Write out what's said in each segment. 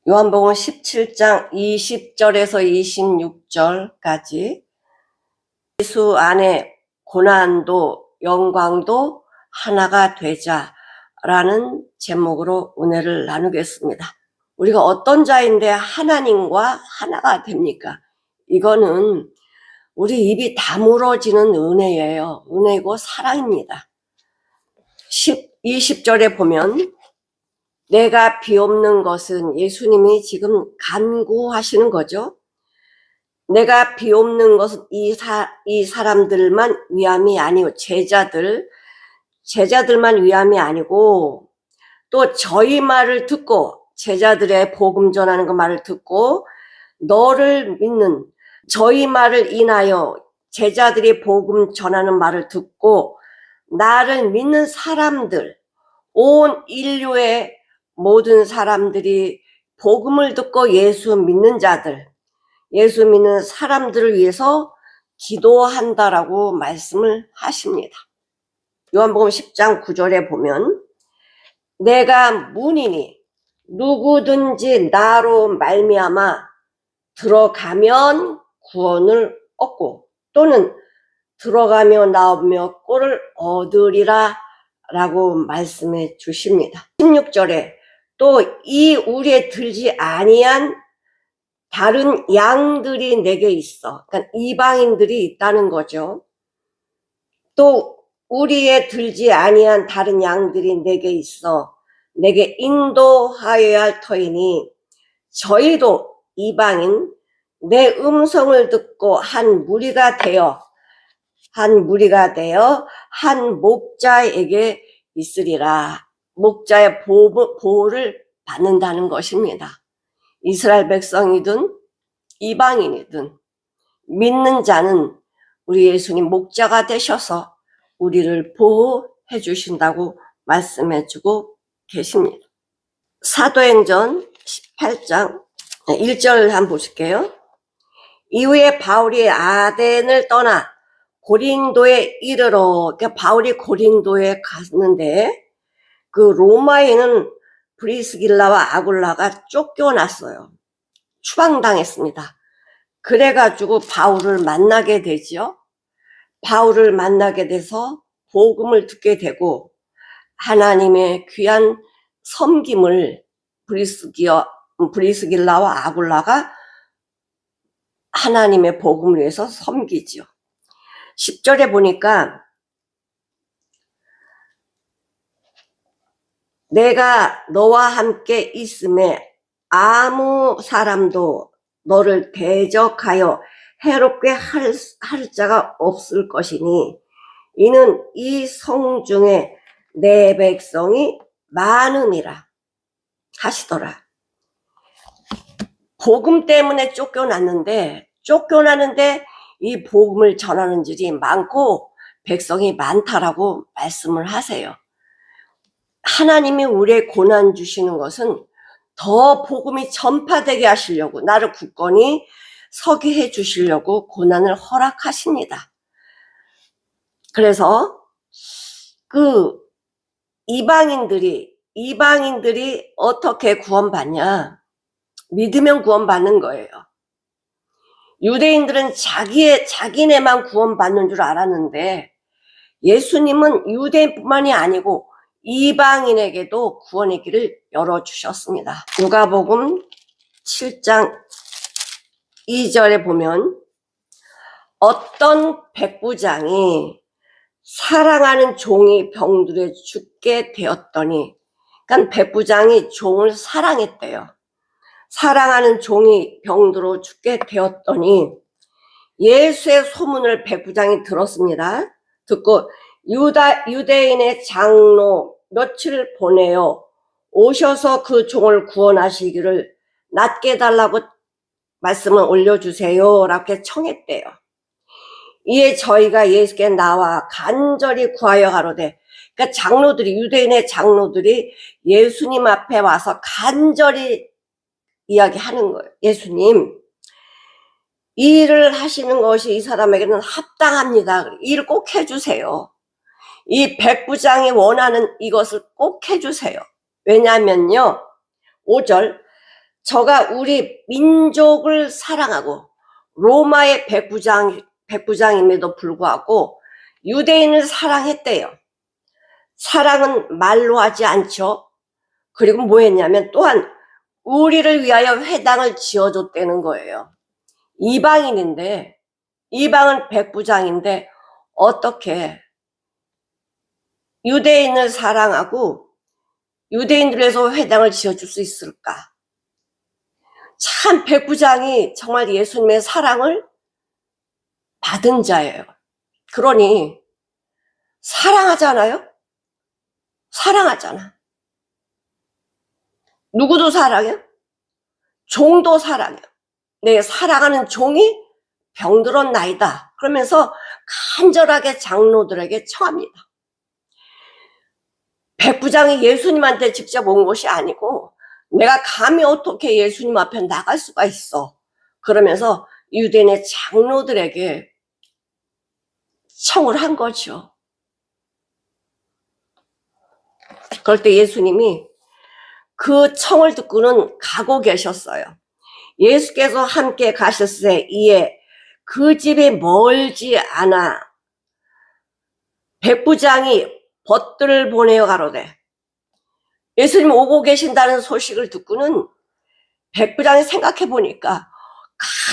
요한복음 17장 20절에서 26절까지 예수 안에 고난도 영광도 하나가 되자라는 제목으로 은혜를 나누겠습니다. 우리가 어떤 자인데 하나님과 하나가 됩니까? 이거는 우리 입이 다물어지는 은혜예요. 은혜고 사랑입니다. 20절에 보면 내가 비옵는 것은 예수님이 지금 간구하시는 거죠. 내가 비옵는 것은 이 사람들만 위함이 아니고 제자들만 위함이 아니고 또 저희 말을 듣고 제자들의 복음 전하는 그 말을 듣고 너를 믿는 저희 말을 인하여 제자들이 복음 전하는 말을 듣고 나를 믿는 사람들, 온 인류의 모든 사람들이 복음을 듣고 예수 믿는 자들, 예수 믿는 사람들을 위해서 기도한다라고 말씀을 하십니다. 요한복음 10장 9절에 보면 내가 문이니 누구든지 나로 말미암아 들어가면 구원을 얻고 또는 들어가며 나오며 꼴을 얻으리라 라고 말씀해 주십니다. 16절에 또 이 우리에 들지 아니한 다른 양들이 내게 있어. 그러니까 이방인들이 있다는 거죠. 또 우리에 들지 아니한 다른 양들이 내게 있어. 내게 인도하여야 할 터이니 저희도 이방인 내 음성을 듣고 한 무리가 되어 한 목자에게 있으리라. 목자의 보호를 받는다는 것입니다. 이스라엘 백성이든 이방인이든 믿는 자는 우리 예수님 목자가 되셔서 우리를 보호해 주신다고 말씀해 주고 계십니다. 사도행전 18장 1절 한번 보실게요. 이후에 바울이 아덴을 떠나 고린도에 이르러, 그러니까 바울이 고린도에 갔는데 그 로마에는 브리스길라와 아굴라가 쫓겨났어요. 추방당했습니다. 그래가지고 바울을 만나게 되죠. 바울을 만나게 돼서 복음을 듣게 되고 하나님의 귀한 섬김을 브리스길라와 아굴라가 하나님의 복음을 위해서 섬기죠. 10절에 보니까 내가 너와 함께 있음에 아무 사람도 너를 대적하여 해롭게 할 자가 없을 것이니 이는 이 성중에 내 백성이 많음이라 하시더라. 복음 때문에 쫓겨났는데 이 복음을 전하는 줄이 많고 백성이 많다라고 말씀을 하세요. 하나님이 우리의 고난 주시는 것은 더 복음이 전파되게 하시려고, 나를 굳건히 서게 해 주시려고 고난을 허락하십니다. 그래서 그 이방인들이 어떻게 구원받냐? 믿으면 구원받는 거예요. 유대인들은 자기네만 구원받는 줄 알았는데 예수님은 유대인뿐만이 아니고 이방인에게도 구원의 길을 열어주셨습니다. 누가복음 7장 2절에 보면 어떤 백부장이 사랑하는 종이 병들어 죽게 되었더니, 그러니까 백부장이 종을 사랑했대요. 사랑하는 종이 병들어 죽게 되었더니 예수의 소문을 백부장이 들었습니다. 듣고 유대인의 장로 며칠 보내어 오셔서 그 종을 구원하시기를 낫게 해달라고 말씀을 올려주세요 라고 청했대요. 이에 저희가 예수께 나와 간절히 구하여 가로되, 그러니까 유대인의 장로들이 예수님 앞에 와서 간절히 이야기하는 거예요. 예수님, 이 일을 하시는 것이 이 사람에게는 합당합니다. 이 일을 꼭 해주세요. 이 백부장이 원하는 이것을 꼭 해주세요. 왜냐하면요, 5절 저가 우리 민족을 사랑하고 로마의 백부장임에도 불구하고 유대인을 사랑했대요. 사랑은 말로 하지 않죠. 그리고 뭐 했냐면 또한 우리를 위하여 회당을 지어줬다는 거예요. 이방인인데, 이방은 백부장인데 어떻게 유대인을 사랑하고 유대인들을 위해서 회당을 지어줄 수 있을까? 참 백부장이 정말 예수님의 사랑을 받은 자예요. 그러니 사랑하잖아요? 사랑하잖아. 누구도 사랑해요? 종도 사랑해요. 내 사랑하는 종이 병들었나이다. 그러면서 간절하게 장로들에게 청합니다. 백부장이 예수님한테 직접 온 것이 아니고 내가 감히 어떻게 예수님 앞에 나갈 수가 있어. 그러면서 유대인의 장로들에게 청을 한 거죠. 그럴 때 예수님이 그 청을 듣고는 가고 계셨어요. 예수께서 함께 가셨으되 이에 그 집이 멀지 않아 백부장이 벗들을 보내어 가로되, 예수님 오고 계신다는 소식을 듣고는 백부장이 생각해 보니까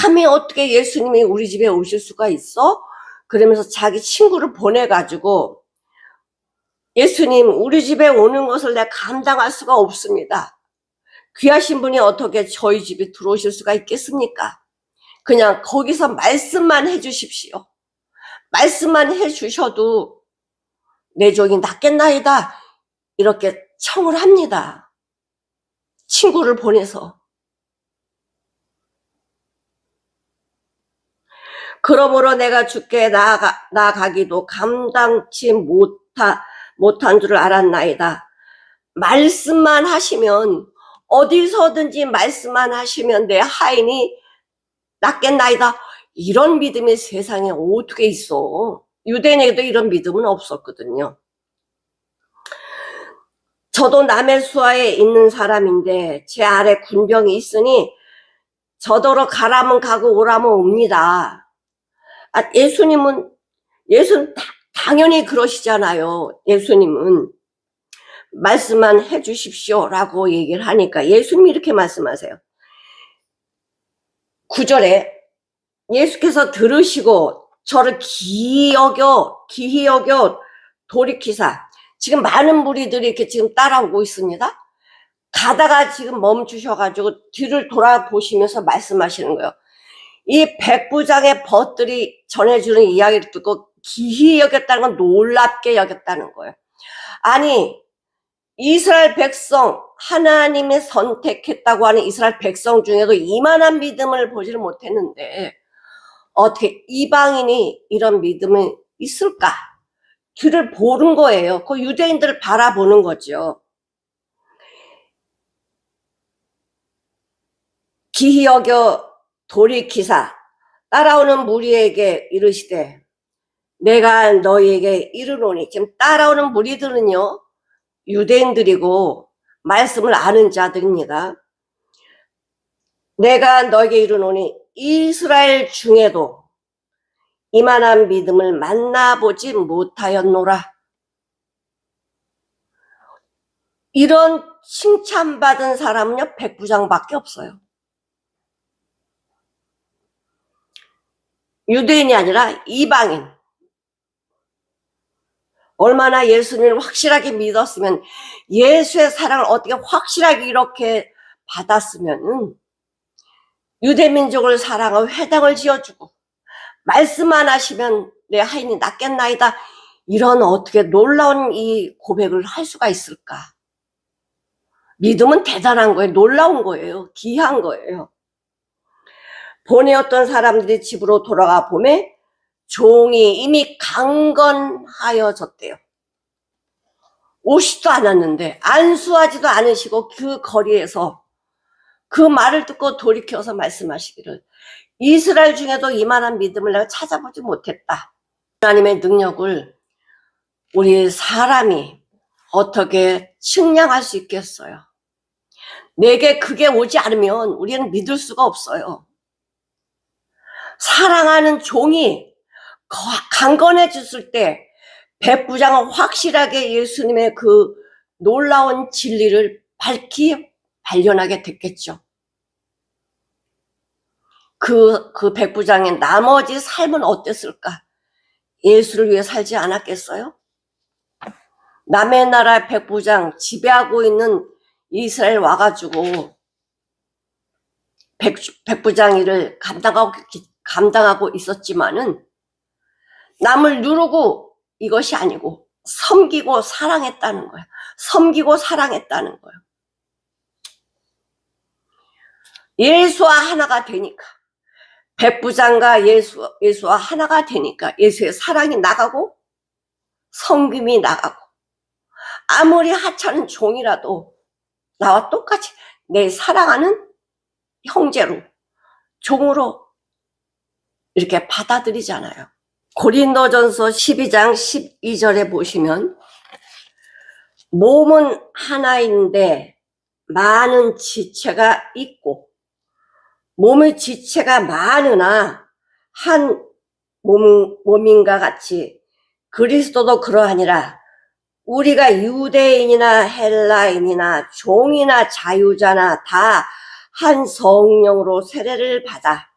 감히 어떻게 예수님이 우리 집에 오실 수가 있어? 그러면서 자기 친구를 보내가지고 예수님 우리 집에 오는 것을 내가 감당할 수가 없습니다. 귀하신 분이 어떻게 저희 집에 들어오실 수가 있겠습니까? 그냥 거기서 말씀만 해주십시오. 말씀만 해주셔도 내 종이 낫겠나이다. 이렇게 청을 합니다. 친구를 보내서. 그러므로 내가 주께 나아가기도 감당치 못한 줄을 알았나이다. 말씀만 하시면, 어디서든지 말씀만 하시면 내 하인이 낫겠나이다. 이런 믿음이 세상에 어떻게 있어. 유대인에게도 이런 믿음은 없었거든요. 저도 남의 수하에 있는 사람인데 제 아래 군병이 있으니 저더러 가라면 가고 오라면 옵니다. 예수님은 당연히 그러시잖아요. 예수님은 말씀만 해주십시오 라고 얘기를 하니까 예수님이 이렇게 말씀하세요. 9절에 예수께서 들으시고 저를 기히 여겨 돌이키사, 지금 많은 무리들이 이렇게 지금 따라오고 있습니다. 가다가 지금 멈추셔가지고 뒤를 돌아보시면서 말씀하시는 거예요. 이 백부장의 벗들이 전해주는 이야기를 듣고 기히 여겼다는 건 놀랍게 여겼다는 거예요. 아니, 이스라엘 백성, 하나님이 선택했다고 하는 이스라엘 백성 중에도 이만한 믿음을 보지를 못했는데 어떻게 이방인이 이런 믿음이 있을까? 뒤를 보는 거예요. 그 유대인들을 바라보는 거죠. 기히 여겨 돌이키사 따라오는 무리에게 이르시되 내가 너희에게 이르노니, 지금 따라오는 무리들은요 유대인들이고 말씀을 아는 자들입니다. 내가 너에게 이르노니 이스라엘 중에도 이만한 믿음을 만나보지 못하였노라. 이런 칭찬받은 사람은요 백부장밖에 없어요. 유대인이 아니라 이방인. 얼마나 예수님을 확실하게 믿었으면, 예수의 사랑을 어떻게 확실하게 이렇게 받았으면 유대민족을 사랑하고 회당을 지어주고 말씀만 하시면 내 하인이 낫겠나이다. 이런 어떻게 놀라운 이 고백을 할 수가 있을까? 믿음은 대단한 거예요. 놀라운 거예요. 귀한 거예요. 보내었던 사람들이 집으로 돌아가 보매 종이 이미 강건하여졌대요. 오시지도 않았는데, 안수하지도 않으시고 그 거리에서 그 말을 듣고 돌이켜서 말씀하시기를 이스라엘 중에도 이만한 믿음을 내가 찾아보지 못했다. 하나님의 능력을 우리 사람이 어떻게 측량할 수 있겠어요? 내게 그게 오지 않으면 우리는 믿을 수가 없어요. 사랑하는 종이 강건해졌을 때 백부장은 확실하게 예수님의 그 놀라운 진리를 밝히 발견하게 됐겠죠. 그 백부장의 나머지 삶은 어땠을까? 예수를 위해 살지 않았겠어요? 남의 나라 백부장 지배하고 있는 이스라엘 와가지고 백부장 일을 감당하고 있었지만은 남을 누르고 이것이 아니고 섬기고 사랑했다는 거예요. 섬기고 사랑했다는 거예요. 예수와 하나가 되니까, 백부장과 예수와 하나가 되니까 예수의 사랑이 나가고 섬김이 나가고, 아무리 하찮은 종이라도 나와 똑같이 내 사랑하는 형제로, 종으로 이렇게 받아들이잖아요. 고린도전서 12장 12절에 보시면 몸은 하나인데 많은 지체가 있고, 몸의 지체가 많으나 한 몸인가 같이 그리스도도 그러하니라. 우리가 유대인이나 헬라인이나 종이나 자유자나 다 한 성령으로 세례를 받아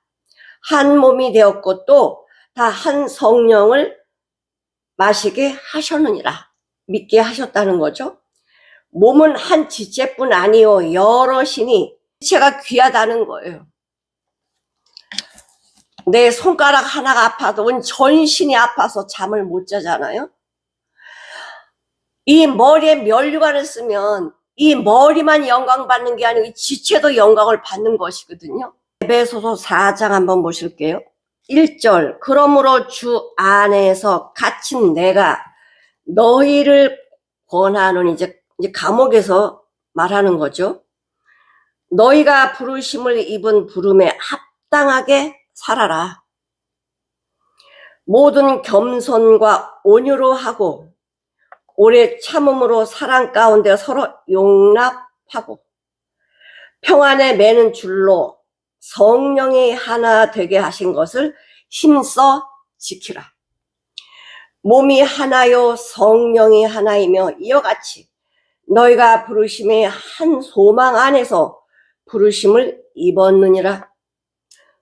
한 몸이 되었고 또 다 한 성령을 마시게 하셨느니라. 믿게 하셨다는 거죠. 몸은 한 지체뿐 아니요 여럿이니 지체가 귀하다는 거예요. 내 손가락 하나가 아파도 온 전신이 아파서 잠을 못 자잖아요. 이 머리에 면류관을 쓰면 이 머리만 영광받는 게 아니고 이 지체도 영광을 받는 것이거든요. 에베소서 4장 한번 보실게요. 1절 그러므로 주 안에서 갇힌 내가 너희를 권하노니, 이제 감옥에서 말하는 거죠. 너희가 부르심을 입은 부름에 합당하게 살아라. 모든 겸손과 온유로 하고 오래 참음으로 사랑 가운데 서로 용납하고 평안에 매는 줄로 성령이 하나 되게 하신 것을 힘써 지키라. 몸이 하나요 성령이 하나이며 이와 같이 너희가 부르심의 한 소망 안에서 부르심을 입었느니라.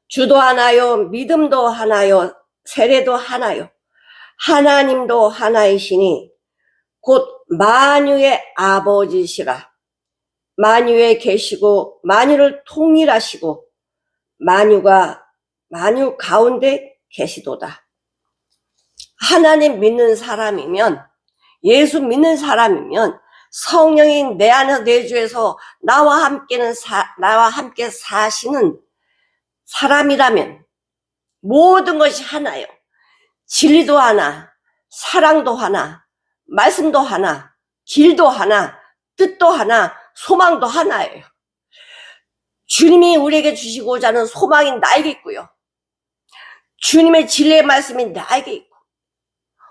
주도 하나요 믿음도 하나요 세례도 하나요 하나님도 하나이시니 곧 만유의 아버지시라. 만유에 계시고 만유를 통일하시고 만유가 만유 가운데 계시도다. 하나님 믿는 사람이면, 예수 믿는 사람이면 성령이 내 안에서 내주에서 나와 함께 사시는 사람이라면 모든 것이 하나요. 진리도 하나, 사랑도 하나, 말씀도 하나, 길도 하나, 뜻도 하나, 소망도 하나예요. 주님이 우리에게 주시고자 하는 소망이 나에게 있고요. 주님의 진리의 말씀이 나에게 있고,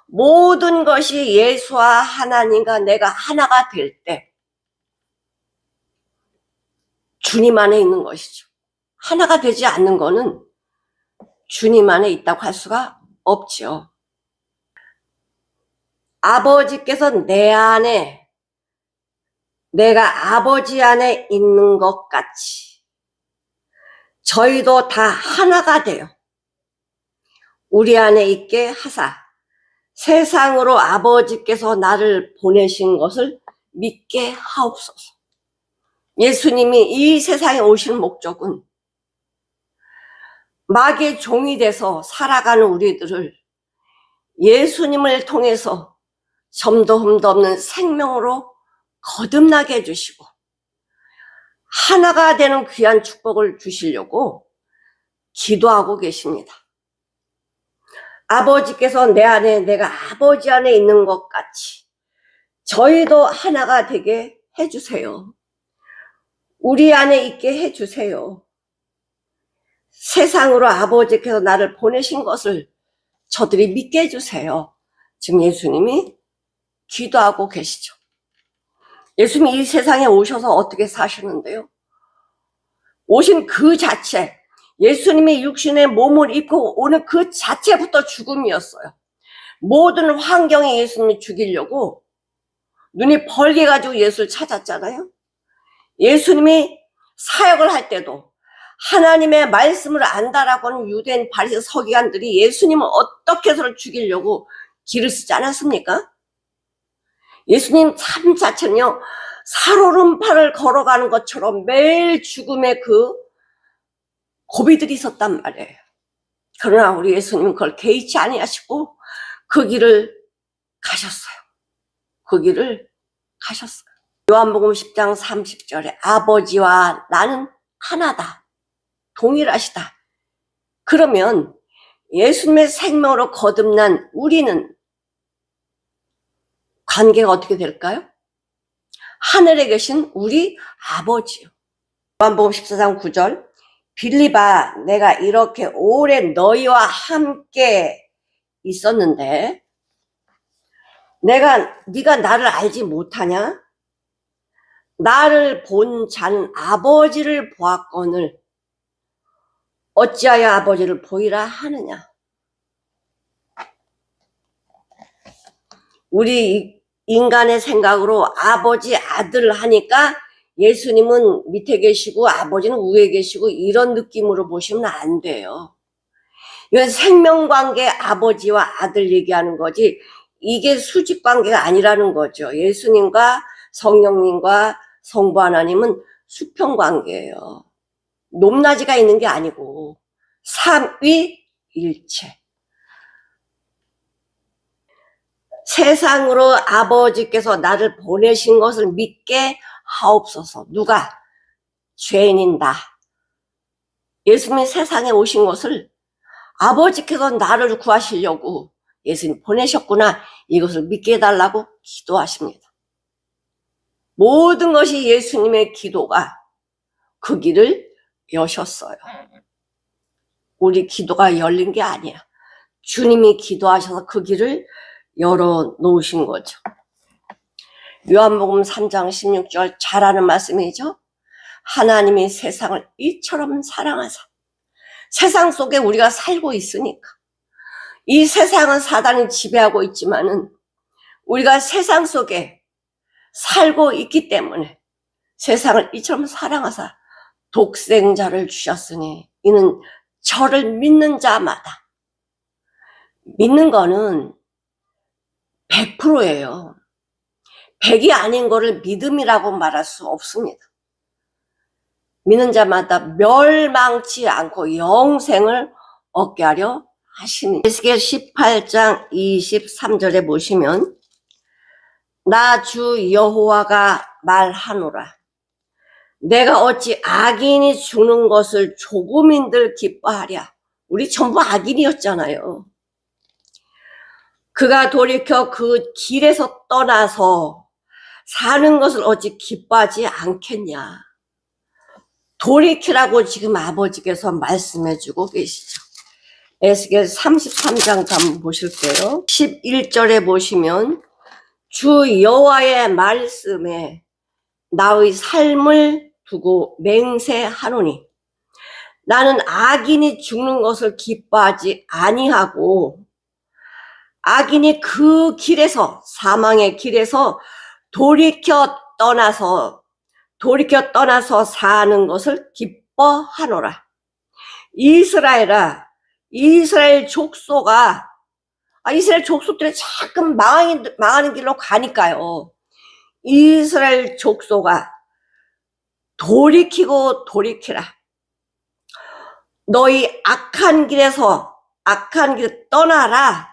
모든 것이 예수와 하나님과 내가 하나가 될 때 주님 안에 있는 것이죠. 하나가 되지 않는 거는 주님 안에 있다고 할 수가 없죠. 아버지께서 내 안에, 내가 아버지 안에 있는 것 같이 저희도 다 하나가 되어 우리 안에 있게 하사 세상으로 아버지께서 나를 보내신 것을 믿게 하옵소서. 예수님이 이 세상에 오신 목적은 마귀의 종이 돼서 살아가는 우리들을 예수님을 통해서 점도 흠도 없는 생명으로 거듭나게 해주시고 하나가 되는 귀한 축복을 주시려고 기도하고 계십니다. 아버지께서 내 안에, 내가 아버지 안에 있는 것 같이 저희도 하나가 되게 해주세요. 우리 안에 있게 해주세요. 세상으로 아버지께서 나를 보내신 것을 저들이 믿게 해주세요. 지금 예수님이 기도하고 계시죠. 예수님이 이 세상에 오셔서 어떻게 사시는데요? 오신 그 자체, 예수님이 육신의 몸을 입고 오는 그 자체부터 죽음이었어요. 모든 환경에 예수님이 죽이려고 눈이 벌게가지고 예수를 찾았잖아요. 예수님이 사역을 할 때도 하나님의 말씀을 안다라고 하는 유대인 바리새 서기관들이 예수님을 어떻게 해서를 죽이려고 길을 쓰지 않았습니까? 예수님 삶 자체는요, 살오름팔을 걸어가는 것처럼 매일 죽음의 그 고비들이 있었단 말이에요. 그러나 우리 예수님은 그걸 개의치 아니하시고 그 길을 가셨어요. 그 길을 가셨어요. 요한복음 10장 30절에 아버지와 나는 하나다. 동일하시다. 그러면 예수님의 생명으로 거듭난 우리는 관계가 어떻게 될까요? 하늘에 계신 우리 아버지요. 요한복음 14장 9절 빌립아 내가 이렇게 오래 너희와 함께 있었는데 네가 나를 알지 못하냐? 나를 본 자는 아버지를 보았거늘 어찌하여 아버지를 보이라 하느냐? 우리 인간의 생각으로 아버지 아들 하니까 예수님은 밑에 계시고 아버지는 위에 계시고 이런 느낌으로 보시면 안 돼요. 이건 생명관계 아버지와 아들 얘기하는 거지 이게 수직관계가 아니라는 거죠. 예수님과 성령님과 성부 하나님은 수평관계예요. 높낮이가 있는 게 아니고 삼위일체. 세상으로 아버지께서 나를 보내신 것을 믿게 하옵소서. 누가? 죄인인 나. 예수님이 세상에 오신 것을 아버지께서 나를 구하시려고 예수님 보내셨구나. 이것을 믿게 해달라고 기도하십니다. 모든 것이 예수님의 기도가 그 길을 여셨어요. 우리 기도가 열린 게 아니야. 주님이 기도하셔서 그 길을 열어놓으신 거죠. 요한복음 3장 16절 잘 아는 말씀이죠. 하나님이 세상을 이처럼 사랑하사. 세상 속에 우리가 살고 있으니까. 이 세상은 사단이 지배하고 있지만은 우리가 세상 속에 살고 있기 때문에 세상을 이처럼 사랑하사 독생자를 주셨으니 이는 저를 믿는 자마다. 믿는 거는 100%예요. 100이 아닌 거를 믿음이라고 말할 수 없습니다. 믿는 자마다 멸망치 않고 영생을 얻게 하려 하시니. 에스겔 18장 23절에 보시면 나 주 여호와가 말하노라. 내가 어찌 악인이 죽는 것을 조금인들 기뻐하랴. 우리 전부 악인이었잖아요. 그가 돌이켜 그 길에서 떠나서 사는 것을 어찌 기뻐하지 않겠냐. 돌이키라고 지금 아버지께서 말씀해주고 계시죠. 에스겔 33장 한번 보실게요. 11절에 보시면 주 여호와의 말씀에 나의 삶을 두고 맹세하노니 나는 악인이 죽는 것을 기뻐하지 아니하고 악인이 그 길에서 사망의 길에서 돌이켜 떠나서 사는 것을 기뻐하노라. 이스라엘아, 이스라엘 족속아, 이스라엘 족속들이 자꾸 망하는 길로 가니까요. 이스라엘 족속아, 돌이키라. 너희 악한 길에 떠나라.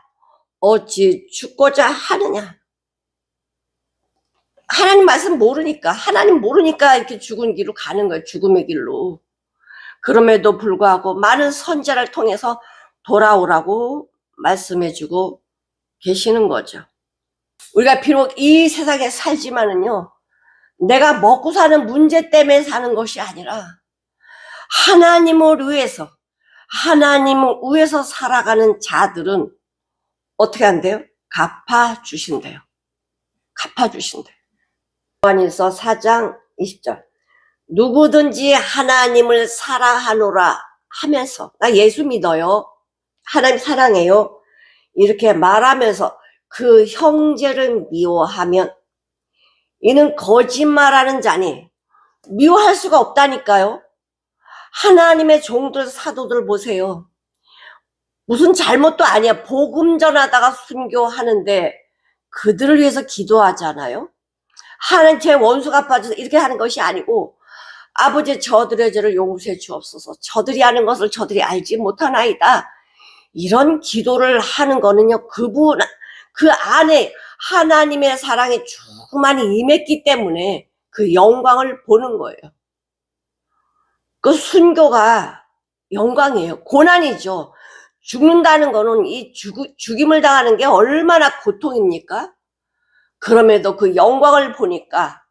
어찌 죽고자 하느냐. 하나님 말씀 모르니까, 하나님 모르니까 이렇게 죽은 길로 가는 거예요. 죽음의 길로. 그럼에도 불구하고 많은 선지자를 통해서 돌아오라고 말씀해주고 계시는 거죠. 우리가 비록 이 세상에 살지만은요, 내가 먹고 사는 문제 때문에 사는 것이 아니라 하나님을 위해서 살아가는 자들은 어떻게 한대요? 갚아주신대요. 요한일서 4장 20절. 누구든지 하나님을 사랑하노라 하면서, 나 예수 믿어요, 하나님 사랑해요, 이렇게 말하면서 그 형제를 미워하면 이는 거짓말하는 자니. 미워할 수가 없다니까요. 하나님의 종들, 사도들 보세요. 무슨 잘못도 아니야. 복음 전하다가 순교하는데 그들을 위해서 기도하잖아요. 하나님, 제 원수가 빠져서 이렇게 하는 것이 아니고, 아버지 저들의 죄를 용서해 주옵소서, 저들이 하는 것을 저들이 알지 못하나이다, 이런 기도를 하는 거는요, 그분 그 안에 하나님의 사랑이 충만히 임했기 때문에 그 영광을 보는 거예요. 그 순교가 영광이에요. 고난이죠. 죽는다는 거는 이 죽임을 당하는 게 얼마나 고통입니까? 그럼에도 그 영광을 보니까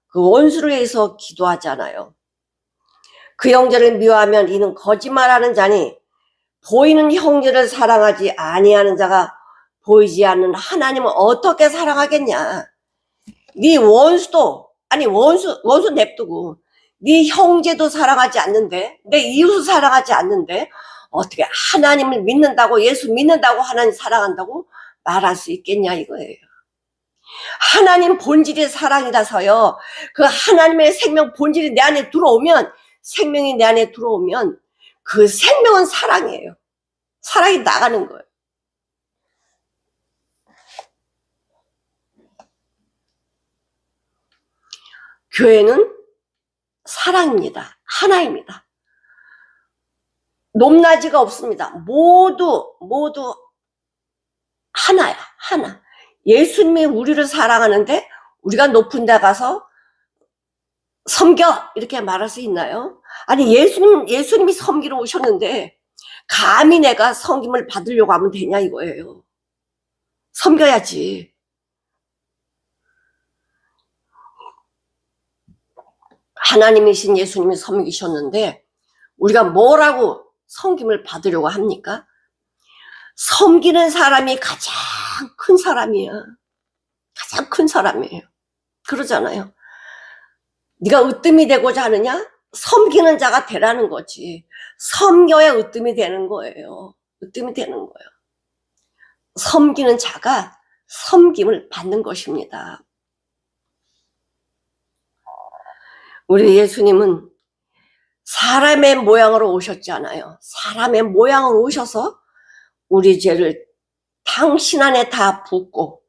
그 원수를 위해서 기도하잖아요. 그 형제를 미워하면 이는 거짓말하는 자니 보이는 형제를 사랑하지 아니하는 자가 보이지 않는 하나님을 어떻게 사랑하겠냐. 네 원수도, 아니 원수 냅두고 네 형제도 사랑하지 않는데, 내 이웃을 사랑하지 않는데 어떻게 하나님을 믿는다고, 예수 믿는다고 하나님 사랑한다고 말할 수 있겠냐 이거예요. 하나님 본질이 사랑이라서요, 그 하나님의 생명 본질이 내 안에 들어오면, 생명이 내 안에 들어오면 그 생명은 사랑이에요. 사랑이 나가는 거예요. 교회는 사랑입니다. 하나입니다. 높낮이가 없습니다. 모두 하나야, 하나. 예수님이 우리를 사랑하는데 우리가 높은 데 가서 섬겨 이렇게 말할 수 있나요? 아니, 예수님이 섬기러 오셨는데 감히 내가 섬김을 받으려고 하면 되냐 이거예요. 섬겨야지. 하나님이신 예수님이 섬기셨는데 우리가 뭐라고 섬김을 받으려고 합니까? 섬기는 사람이 가장 큰 사람이야. 가장 큰 사람이에요. 그러잖아요. 네가 으뜸이 되고자 하느냐? 섬기는 자가 되라는 거지. 섬겨야 으뜸이 되는 거예요. 으뜸이 되는 거예요. 섬기는 자가 섬김을 받는 것입니다. 우리 예수님은 사람의 모양으로 오셨잖아요. 사람의 모양으로 오셔서 우리 죄를 당신 안에 다 붓고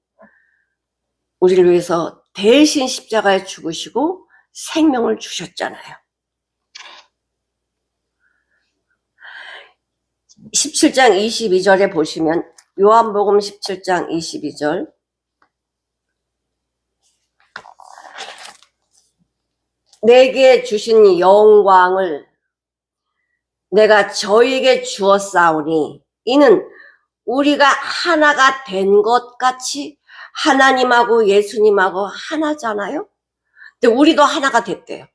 우리를 위해서 대신 십자가에 죽으시고 생명을 주셨잖아요. 17장 22절에 보시면, 요한복음 17장 22절, 내게 주신 영광을 내가 저에게 주었사오니 이는 우리가 하나가 된 것 같이. 하나님하고 예수님하고 하나잖아요. 근데 우리도 하나가 됐대요.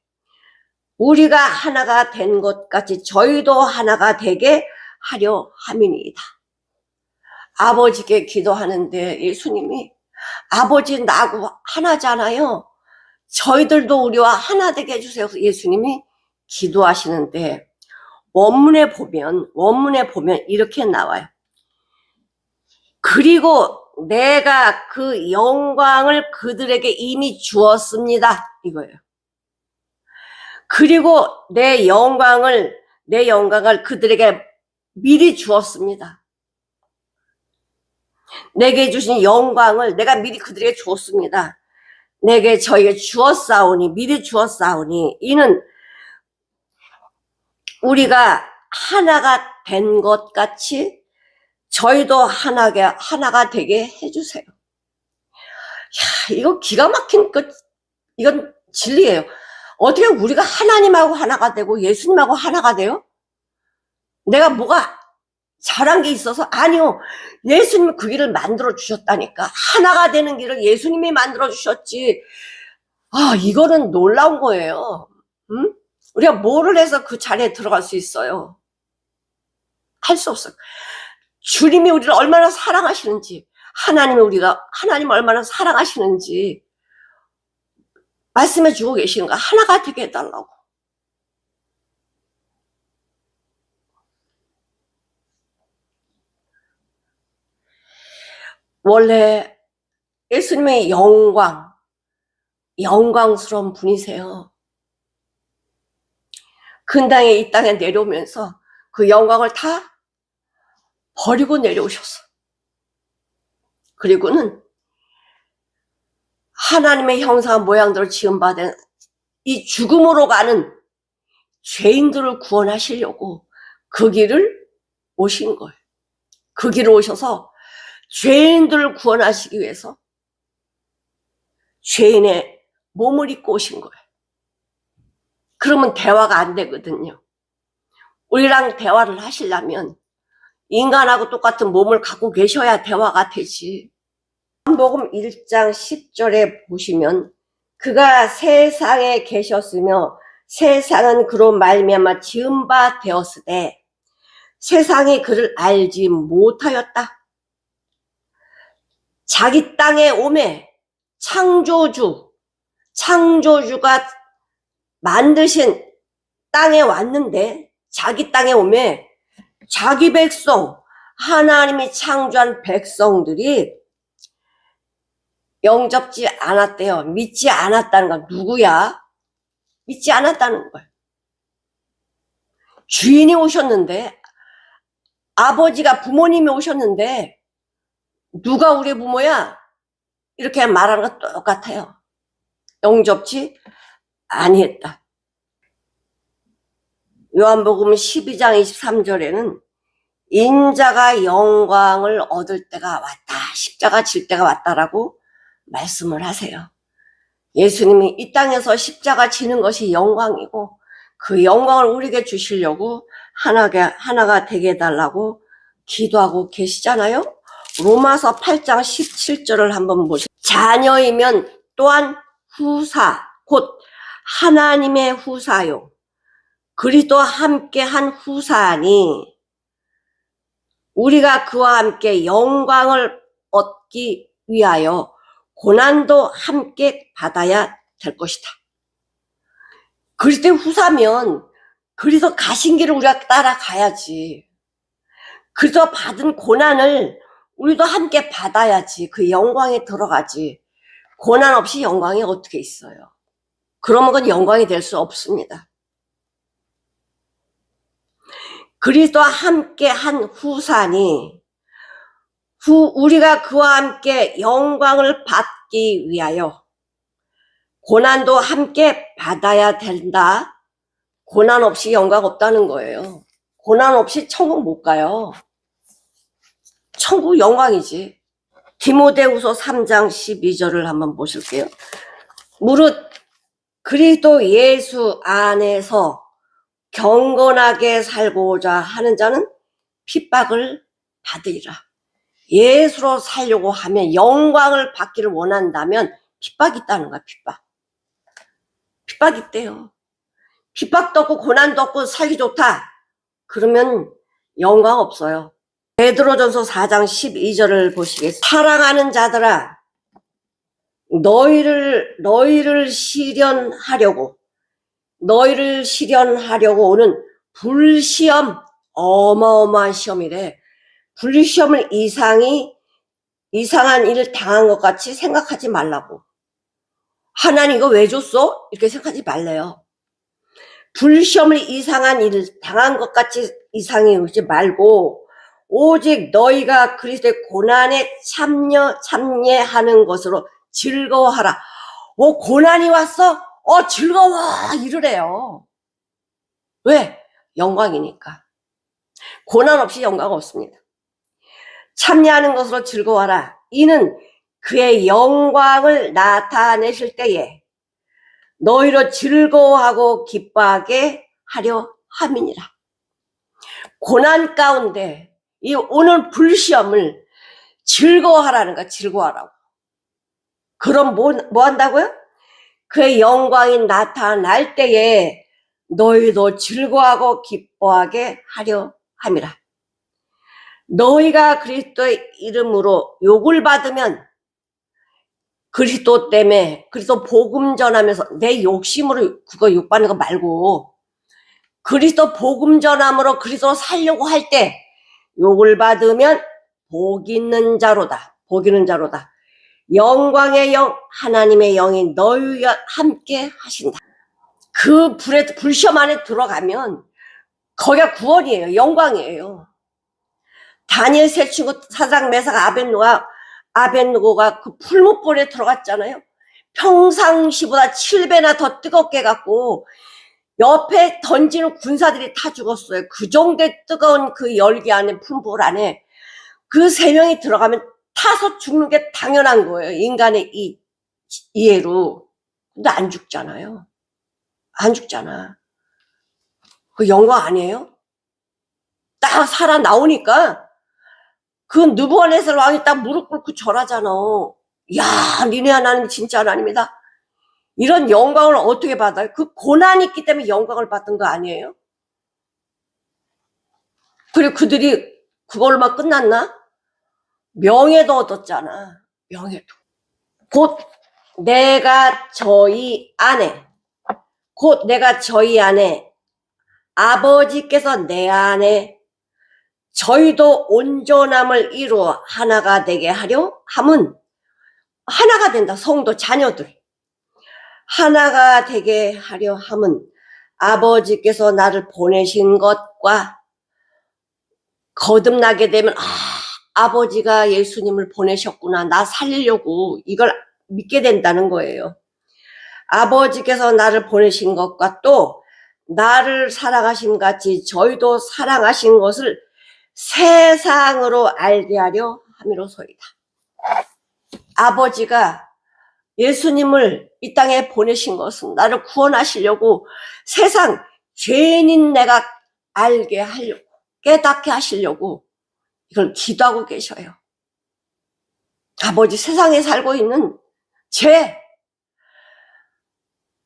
우리가 하나가 된 것 같이 저희도 하나가 되게 하려 함이니이다. 아버지께 기도하는데 예수님이 아버지 나하고 하나잖아요. 저희들도 우리와 하나 되게 해주세요. 예수님이 기도하시는데 원문에 보면 이렇게 나와요. 그리고 내가 그 영광을 그들에게 이미 주었습니다. 이거예요. 그리고 내 영광을 그들에게 미리 주었습니다. 내게 주신 영광을 내가 미리 그들에게 주었습니다. 내게 저에게 주었사오니, 미리 주었사오니 이는 우리가 하나가 된 것 같이 저희도 하나가 되게 해주세요. 야, 이거 기가 막힌 이건 진리예요. 어떻게 우리가 하나님하고 하나가 되고 예수님하고 하나가 돼요? 내가 뭐가 잘한 게 있어서? 아니요. 예수님이 그 길을 만들어 주셨다니까. 하나가 되는 길을 예수님이 만들어 주셨지. 아, 이거는 놀라운 거예요. 응? 우리가 뭐를 해서 그 자리에 들어갈 수 있어요? 할 수 없어요. 주님이 우리를 얼마나 사랑하시는지, 하나님을 얼마나 사랑하시는지 말씀해 주고 계시는 거 하나가 되게 해달라고. 원래 예수님의 영광스러운 분이세요. 근당에 이 땅에 내려오면서 그 영광을 다 버리고 내려오셨어. 그리고는 하나님의 형상 모양대로 지음받은 이 죽음으로 가는 죄인들을 구원하시려고 그 길을 오신 거예요. 그 길을 오셔서 죄인들을 구원하시기 위해서 죄인의 몸을 입고 오신 거예요. 그러면 대화가 안 되거든요. 우리랑 대화를 하시려면 인간하고 똑같은 몸을 갖고 계셔야 대화가 되지. 요한복음 1장 10절에 보시면 그가 세상에 계셨으며 세상은 그로 말미암아 지은 바 되었으되 세상이 그를 알지 못하였다. 자기 땅에 오매 창조주가 만드신 땅에 왔는데 자기 땅에 오매 자기 백성, 하나님이 창조한 백성들이 영접지 않았대요. 믿지 않았다는 건 누구야? 믿지 않았다는 거예요. 주인이 오셨는데, 아버지가 부모님이 오셨는데 누가 우리 부모야? 이렇게 말하는 건 똑같아요. 영접지 아니했다. 요한복음 12장 23절에는 인자가 영광을 얻을 때가 왔다. 십자가 질 때가 왔다라고 말씀을 하세요. 예수님이 이 땅에서 십자가 지는 것이 영광이고 그 영광을 우리에게 주시려고 하나가 되게 해달라고 기도하고 계시잖아요. 로마서 8장 17절을 한번 보세요. 자녀이면 또한 후사, 곧 하나님의 후사요. 그리스도와 함께한 후사니 우리가 그와 함께 영광을 얻기 위하여 고난도 함께 받아야 될 것이다. 그리스도의 후사면 그리스도 가신 길을 우리가 따라가야지. 그리스도 받은 고난을 우리도 함께 받아야지. 그 영광에 들어가지. 고난 없이 영광이 어떻게 있어요? 그러면 그건 영광이 될 수 없습니다. 그리스도와 함께 한 후사니 우리가 그와 함께 영광을 받기 위하여 고난도 함께 받아야 된다. 고난 없이 영광 없다는 거예요. 고난 없이 천국 못 가요. 천국 영광이지. 디모데후서 3장 12절을 한번 보실게요. 무릇 그리스도 예수 안에서 경건하게 살고자 하는 자는 핍박을 받으리라. 예수로 살려고 하면 영광을 받기를 원한다면 핍박이 있다는 거야. 핍박이 있대요. 핍박도 없고 고난도 없고 살기 좋다. 그러면 영광 없어요. 베드로전서 4장 12절을 보시겠습니다. 사랑하는 자들아 너희를 시련하려고 오는 불시험, 어마어마한 시험이래. 불시험을 이상한 일을 당한 것 같이 생각하지 말라고. 하나님 이거 왜 줬어? 이렇게 생각하지 말래요. 불시험을 이상한 일을 당한 것 같이 이상히 여기지 말고 오직 너희가 그리스도의 고난에 참여하는 것으로 즐거워하라. 고난이 왔어? 즐거워 이러래요. 왜? 영광이니까. 고난 없이 영광 없습니다. 참여하는 것으로 즐거워하라. 이는 그의 영광을 나타내실 때에 너희로 즐거워하고 기뻐하게 하려 함이니라. 고난 가운데 이 오늘 불시험을 즐거워하라는 거야. 즐거워하라고. 그럼 뭐 한다고요? 그의 영광이 나타날 때에 너희도 즐거워하고 기뻐하게 하려 함이라. 너희가 그리스도의 이름으로 욕을 받으면 그리스도 때문에, 그리스도 복음 전하면서 내 욕심으로 그거 욕받는 거 말고 그리스도 복음 전함으로 그리스도 살려고 할 때 욕을 받으면 복 있는 자로다. 복 있는 자로다. 영광의 영, 하나님의 영이 너희와 함께 하신다. 그 불시험 안에 들어가면 거기가 구원이에요. 영광이에요. 다니엘 세 친구 사장 메사가 아벤누고가 그 풀무불에 들어갔잖아요. 평상시보다 7배나 더 뜨겁게 갖고 옆에 던지는 군사들이 다 죽었어요. 그 정도의 뜨거운 그 열기 안에, 풀무불 안에 그 3명이 들어가면 타서 죽는 게 당연한 거예요. 인간의 이해로. 근데 안 죽잖아요. 안 죽잖아. 그 영광 아니에요? 딱 살아 나오니까 그 느부갓네살 왕이 딱 무릎 꿇고 절하잖아. 야, 니네 하나님 진짜 하나님이다. 이런 영광을 어떻게 받아요? 그 고난이 있기 때문에 영광을 받은 거 아니에요? 그리고 그들이 그걸로만 끝났나? 명예도 얻었잖아. 명예도. 곧 내가 저희 안에 아버지께서 내 안에 저희도 온전함을 이루어 하나가 되게 하려 함은, 하나가 된다. 성도 자녀들 하나가 되게 하려 함은 아버지께서 나를 보내신 것과 거듭나게 되면 아버지가 예수님을 보내셨구나, 나 살리려고, 이걸 믿게 된다는 거예요. 아버지께서 나를 보내신 것과 또 나를 사랑하심 같이 저희도 사랑하신 것을 세상으로 알게 하려 함이로소이다. 아버지가 예수님을 이 땅에 보내신 것은 나를 구원하시려고, 세상 죄인인 내가 알게 하려고, 깨닫게 하시려고 이걸 기도하고 계셔요. 아버지, 세상에 살고 있는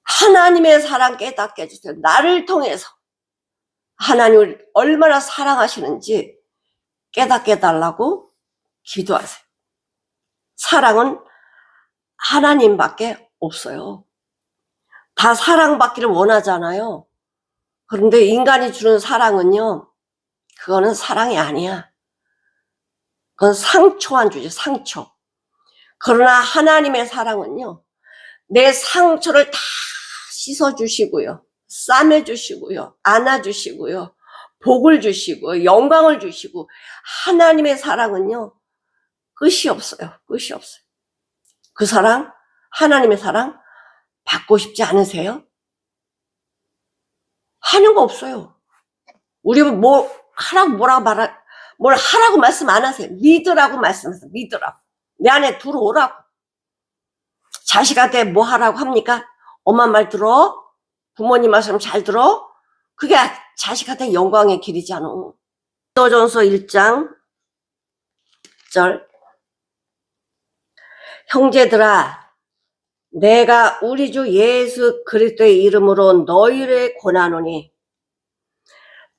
하나님의 사랑 깨닫게 해주세요. 나를 통해서 하나님을 얼마나 사랑하시는지 깨닫게 해달라고 기도하세요. 사랑은 하나님밖에 없어요. 다 사랑받기를 원하잖아요. 그런데 인간이 주는 사랑은요, 그거는 사랑이 아니야. 그건 상처만 주지, 상처. 그러나 하나님의 사랑은요, 내 상처를 다 씻어주시고요, 싸매주시고요, 안아주시고요, 복을 주시고 영광을 주시고, 하나님의 사랑은요 끝이 없어요. 끝이 없어요. 그 사랑, 하나님의 사랑 받고 싶지 않으세요? 하는 거 없어요. 우리 뭘 하라고 말씀 안 하세요. 믿으라고 말씀하세요. 믿으라고. 내 안에 들어오라고. 자식한테 뭐 하라고 합니까? 엄마 말 들어? 부모님 말씀 잘 들어? 그게 자식한테 영광의 길이잖아. 고린도전서 1장 10절. 형제들아, 내가 우리 주 예수 그리스도의 이름으로 너희를 권하노니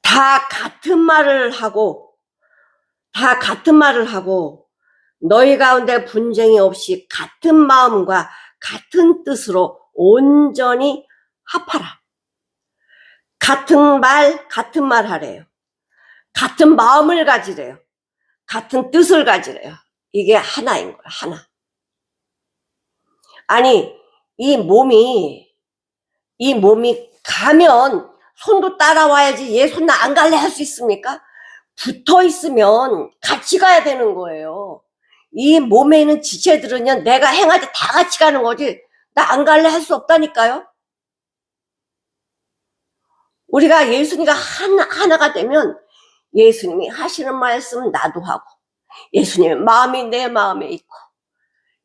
다 같은 말을 하고 너희 가운데 분쟁이 없이 같은 마음과 같은 뜻으로 온전히 합하라. 같은 말 하래요. 같은 마음을 가지래요. 같은 뜻을 가지래요. 이게 하나인 거야, 하나. 아니, 이 몸이 가면 손도 따라와야지, 얘 손 나 안 갈래 할 수 있습니까? 붙어 있으면 같이 가야 되는 거예요. 이 몸에 있는 지체들은요, 내가 행할 때 다 같이 가는 거지, 나 안 갈래 할 수 없다니까요. 우리가 예수님과 하나가 되면 예수님이 하시는 말씀 나도 하고, 예수님의 마음이 내 마음에 있고,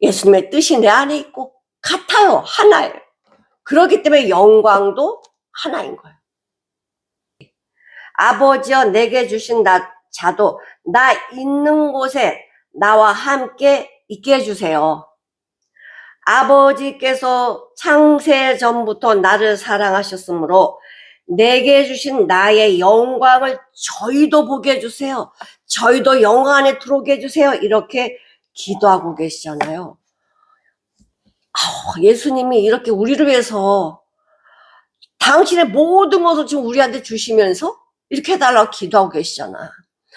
예수님의 뜻이 내 안에 있고, 같아요. 하나예요. 그렇기 때문에 영광도 하나인 거예요. 아버지여, 내게 주신 자도 나 있는 곳에 나와 함께 있게 해주세요. 아버지께서 창세 전부터 나를 사랑하셨으므로 내게 주신 나의 영광을 저희도 보게 해주세요. 저희도 영광 안에 들어오게 해주세요. 이렇게 기도하고 계시잖아요. 예수님이 이렇게 우리를 위해서 당신의 모든 것을 지금 우리한테 주시면서 이렇게 해달라고 기도하고 계시잖아.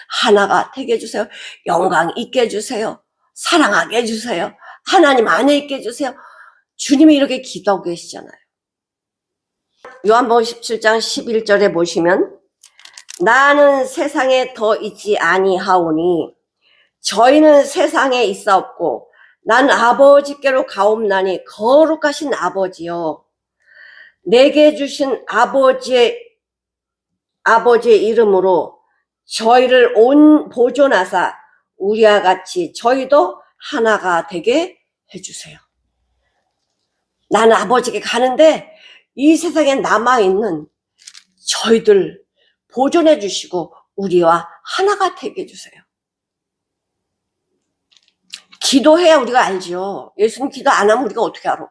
하나가 되게 해주세요. 영광 있게 해주세요. 사랑하게 해주세요. 하나님 안에 있게 해주세요. 주님이 이렇게 기도하고 계시잖아요. 요한복음 17장 11절에 보시면 나는 세상에 더 있지 아니하오니 저희는 세상에 있사옵고 난 아버지께로 가옵나니 거룩하신 아버지여 내게 주신 아버지의 이름으로 저희를 온 보존하사 우리와 같이 저희도 하나가 되게 해주세요. 나는 아버지께 가는데 이 세상에 남아있는 저희들 보존해 주시고 우리와 하나가 되게 해주세요. 기도해야 우리가 알죠. 예수님 기도 안 하면 우리가 어떻게 알아?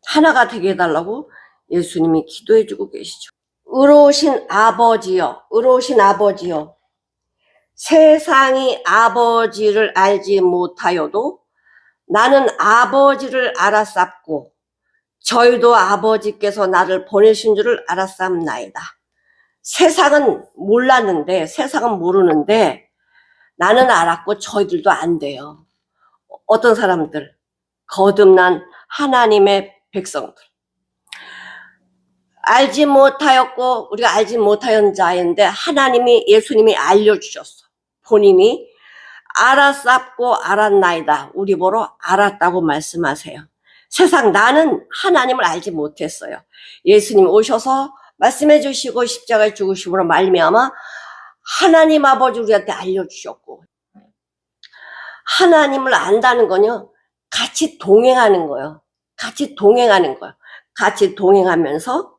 하나가 되게 해달라고 예수님이 기도해 주고 계시죠. 의로우신 아버지여, 의로우신 아버지여, 세상이 아버지를 알지 못하여도 나는 아버지를 알았sap고 저희도 아버지께서 나를 보내신 줄을 알았sap나이다. 세상은 몰랐는데, 세상은 모르는데 나는 알았고 저희들도 안 돼요. 어떤 사람들, 거듭난 하나님의 백성들. 알지 못하였고 우리가 알지 못하였는 자인데 하나님이 예수님이 알려주셨어. 본인이 알았sap고 알았나이다. 우리 보러 알았다고 말씀하세요. 세상 나는 하나님을 알지 못했어요. 예수님 오셔서 말씀해 주시고 십자가에 죽으심으로 말미암아 하나님 아버지 우리한테 알려주셨고 하나님을 안다는 건요. 같이 동행하는 거예요. 같이 동행하는 거예요. 같이 동행하면서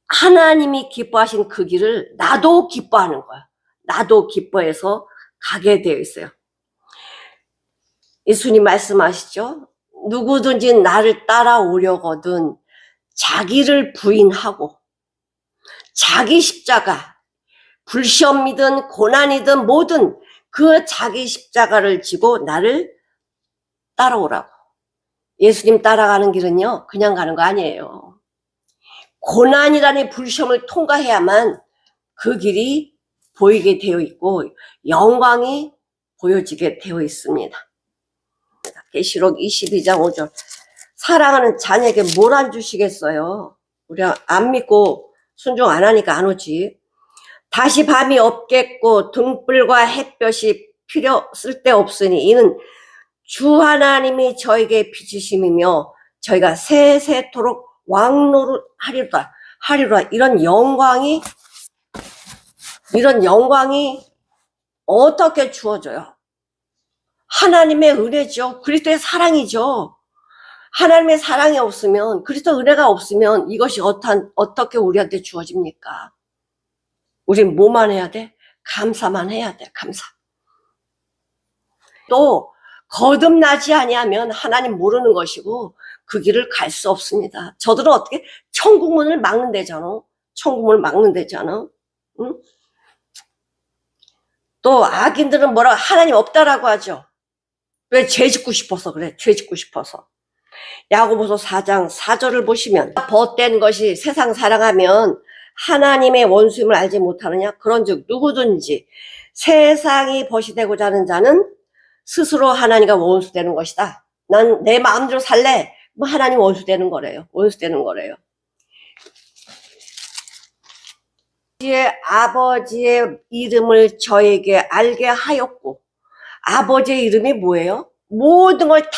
하나님이 기뻐하신 그 길을 나도 기뻐하는 거야. 나도 기뻐해서 가게 되어 있어요. 예수님 말씀하시죠. 누구든지 나를 따라오려거든 자기를 부인하고 자기 십자가, 불시험이든 고난이든 뭐든 그 자기 십자가를 지고 나를 따라오라고. 예수님 따라가는 길은요 그냥 가는 거 아니에요. 고난이라는 불시험을 통과해야만 그 길이 보이게 되어 있고 영광이 보여지게 되어 있습니다. 계시록 22장 5절 사랑하는 자녀에게 뭘 안 주시겠어요? 우리가 안 믿고 순종 안 하니까 안 오지. 다시 밤이 없겠고 등불과 햇볕이 쓸데없으니 이는 주 하나님이 저에게 비추심이며 저희가 세세토록 왕노를 하리라. 이런 영광이 어떻게 주어져요? 하나님의 은혜죠. 그리스도의 사랑이죠. 하나님의 사랑이 없으면, 그리스도 은혜가 없으면 이것이 어떻게 우리한테 주어집니까? 우린 뭐만 해야 돼? 감사만 해야 돼. 감사. 또 거듭나지 아니하면 하나님 모르는 것이고 그 길을 갈 수 없습니다. 저들은 어떻게? 천국문을 막는 데잖아. 천국문을 막는 데잖아. 응? 또 악인들은 뭐라고 하나님 없다라고 하죠. 왜? 죄 짓고 싶어서 그래. 죄 짓고 싶어서. 야고보서 4장 4절을 보시면 벗된 것이 세상 사랑하면 하나님의 원수임을 알지 못하느냐? 그런즉 누구든지 세상이 벗이 되고자 하는 자는 스스로 하나님과 원수 되는 것이다. 난 내 마음대로 살래. 뭐 하나님 원수 되는 거래요. 원수 되는 거래요. 아버지의 이름을 저에게 알게 하였고 아버지의 이름이 뭐예요? 모든 걸 다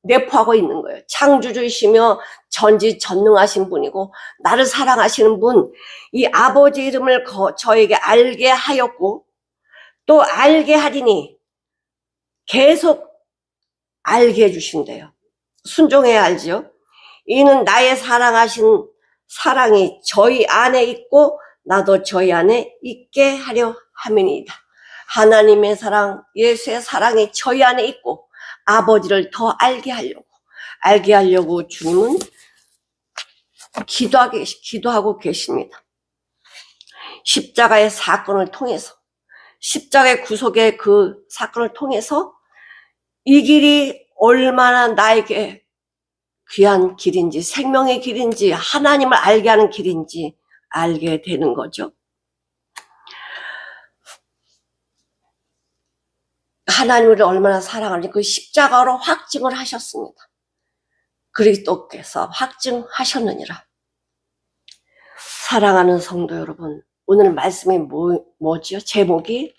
내포하고 있는 거예요. 창조주이시며 전지전능하신 분이고 나를 사랑하시는 분, 이 아버지 이름을 저에게 알게 하였고 또 알게 하리니 계속 알게 해주신대요. 순종해야 알지요. 이는 나의 사랑하신 사랑이 저희 안에 있고 나도 저희 안에 있게 하려 함이니이다. 하나님의 사랑, 예수의 사랑이 저희 안에 있고 아버지를 더 알게 하려고 주님은 기도하고 계십니다. 십자가의 사건을 통해서, 십자가의 구속의 그 사건을 통해서 이 길이 얼마나 나에게 귀한 길인지, 생명의 길인지, 하나님을 알게 하는 길인지 알게 되는 거죠. 하나님을 얼마나 사랑하는지 그 십자가로 확증을 하셨습니다. 그리스도께서 확증하셨느니라. 사랑하는 성도 여러분, 오늘 말씀이 뭐지요? 제목이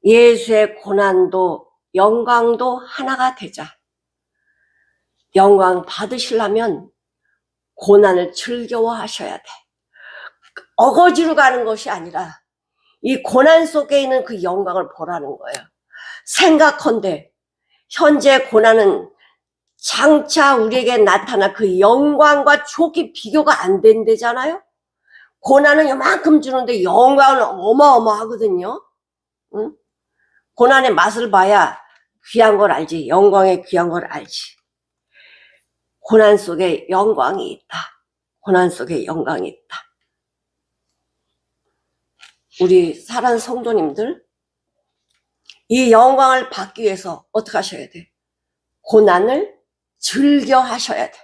예수의 고난도 영광도 하나가 되자. 영광 받으시려면 고난을 즐거워하셔야 돼. 어거지로 가는 것이 아니라 이 고난 속에 있는 그 영광을 보라는 거예요. 생각컨대 현재 고난은 장차 우리에게 나타날 그 영광과 족이 비교가 안 된대잖아요. 고난은 요만큼 주는데 영광은 어마어마하거든요. 응? 고난의 맛을 봐야 귀한 걸 알지. 영광의 귀한 걸 알지. 고난 속에 영광이 있다. 고난 속에 영광이 있다. 우리 사랑하는 성도님들, 이 영광을 받기 위해서 어떻게 하셔야 돼? 고난을 즐겨 하셔야 돼.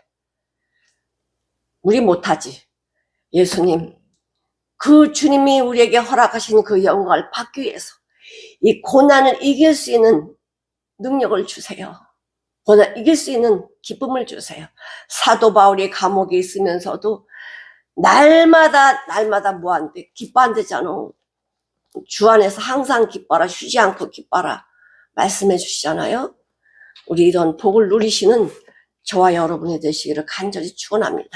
우리 못하지. 예수님, 그 주님이 우리에게 허락하신 그 영광을 받기 위해서 이 고난을 이길 수 있는 능력을 주세요. 고난 이길 수 있는 기쁨을 주세요. 사도 바울이 감옥에 있으면서도 날마다 뭐한대? 기뻐한대잖아. 주 안에서 항상 기뻐라, 쉬지 않고 기뻐라 말씀해 주시잖아요. 우리 이런 복을 누리시는 저와 여러분이 되시기를 간절히 축원합니다.